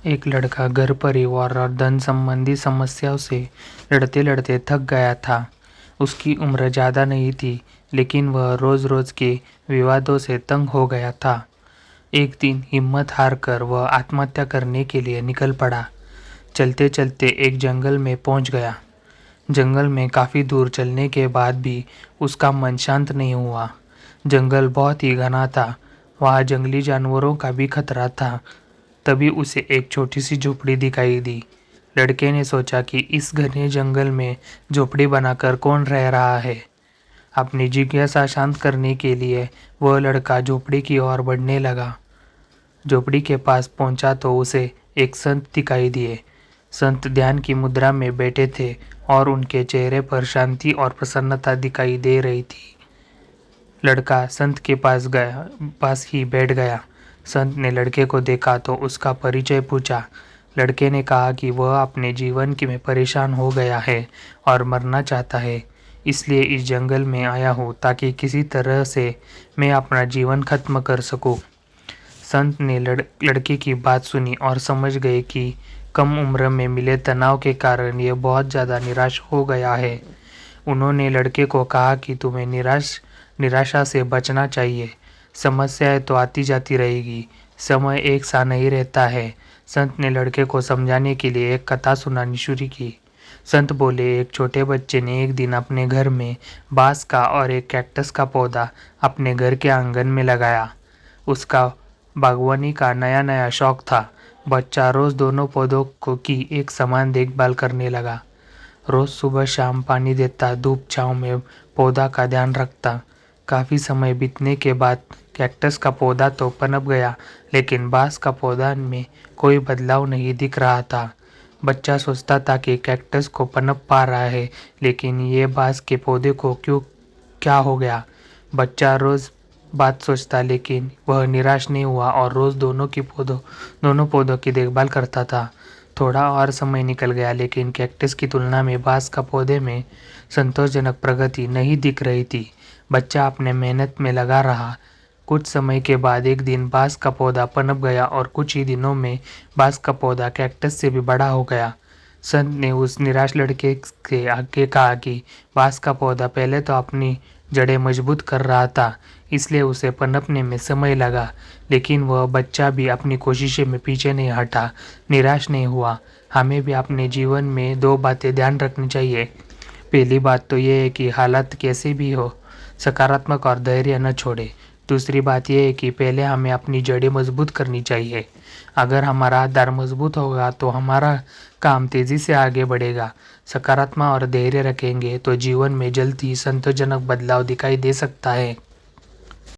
एक लड़का घर परिवार और धन संबंधी समस्याओं से लड़ते लड़ते थक गया था। उसकी उम्र ज़्यादा नहीं थी, लेकिन वह रोज़ रोज़ के विवादों से तंग हो गया था। एक दिन हिम्मत हार कर वह आत्महत्या करने के लिए निकल पड़ा। चलते चलते एक जंगल में पहुंच गया। जंगल में काफ़ी दूर चलने के बाद भी उसका मन शांत नहीं हुआ। जंगल बहुत ही घना था, वहाँ जंगली जानवरों का भी खतरा था। तभी उसे एक छोटी सी झोपड़ी दिखाई दी। लड़के ने सोचा कि इस घने जंगल में झोपड़ी बनाकर कौन रह रहा है। अपनी जिज्ञासा शांत करने के लिए वह लड़का झोपड़ी की ओर बढ़ने लगा। झोपड़ी के पास पहुंचा तो उसे एक संत दिखाई दिए। संत ध्यान की मुद्रा में बैठे थे और उनके चेहरे पर शांति और प्रसन्नता दिखाई दे रही थी। लड़का संत के पास ही बैठ गया। संत ने लड़के को देखा तो उसका परिचय पूछा। लड़के ने कहा कि वह अपने जीवन में परेशान हो गया है और मरना चाहता है, इसलिए इस जंगल में आया हूँ ताकि किसी तरह से मैं अपना जीवन खत्म कर सकूँ। संत ने लड़के की बात सुनी और समझ गए कि कम उम्र में मिले तनाव के कारण यह बहुत ज़्यादा निराश हो गया है। उन्होंने लड़के को कहा कि तुम्हें निराशा से बचना चाहिए। समस्याएं तो आती जाती रहेगी, समय एक सा नहीं रहता है। संत ने लड़के को समझाने के लिए एक कथा सुनानी शुरू की। संत बोले, एक छोटे बच्चे ने एक दिन अपने घर में बांस का और एक कैक्टस का पौधा अपने घर के आंगन में लगाया। उसका बागवानी का नया नया शौक था। बच्चा रोज दोनों पौधों की एक समान देखभाल करने लगा। रोज सुबह शाम पानी देता, धूप छांव में पौधा का ध्यान रखता। काफ़ी समय बीतने के बाद कैक्टस का पौधा तो पनप गया, लेकिन बांस का पौधा में कोई बदलाव नहीं दिख रहा था। बच्चा सोचता था कि कैक्टस को पनप पा रहा है, लेकिन ये बांस के पौधे को क्या हो गया। बच्चा रोज़ बात सोचता, लेकिन वह निराश नहीं हुआ और रोज़ दोनों पौधों की देखभाल करता था। थोड़ा और समय निकल गया, लेकिन कैक्टस की तुलना में बांस का पौधे में संतोषजनक प्रगति नहीं दिख रही थी। बच्चा अपने मेहनत में लगा रहा। कुछ समय के बाद एक दिन बांस का पौधा पनप गया और कुछ ही दिनों में बांस का पौधा कैक्टस से भी बड़ा हो गया। संत ने उस निराश लड़के के आगे कहा कि बांस का पौधा पहले तो अपनी जड़ें मजबूत कर रहा था, इसलिए उसे पनपने में समय लगा, लेकिन वह बच्चा भी अपनी कोशिशों में पीछे नहीं हटा, निराश नहीं हुआ। हमें भी अपने जीवन में दो बातें ध्यान रखनी चाहिए। पहली बात तो ये है कि हालात कैसे भी हो, सकारात्मक और धैर्य न छोड़े। दूसरी बात यह है कि पहले हमें अपनी जड़ें मजबूत करनी चाहिए। अगर हमारा आधार मजबूत होगा तो हमारा काम तेज़ी से आगे बढ़ेगा। सकारात्मक और धैर्य रखेंगे तो जीवन में जल्द ही संतोषजनक बदलाव दिखाई दे सकता है।